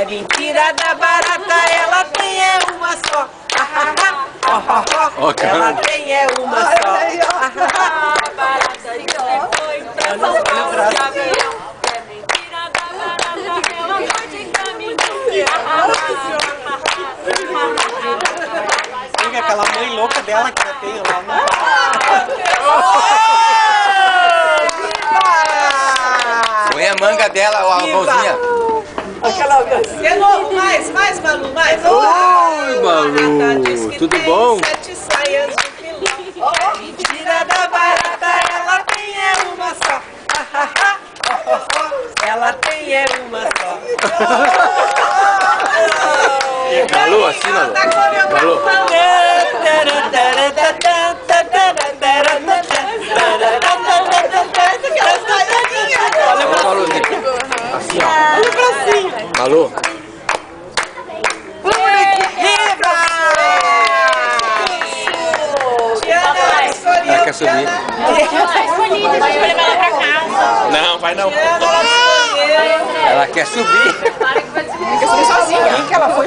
mentira da barata, ela tem é uma só. Ela tem é uma só. A barata que foi pra São Paulo de avião. É mentira da barata, ela foi de caminhão. Pega aquela mãe louca dela que já tem lá no Põe a manga dela, a mãozinha. Aquela de novo, mais, Malu, mais. Oi, Malu, tudo bom? 7 saias de filó. Mentira da barata, ela tem é uma só. Ela tem é uma só. Malu, assina, Malu. Olha pra Malu, assim, ó. Olha pra cima. Malu. Ela quer subir. Escolhida, pode levar ela pra casa. Não, vai não. Ela quer subir. Para que vai subir. Sozinha. Que ela foi.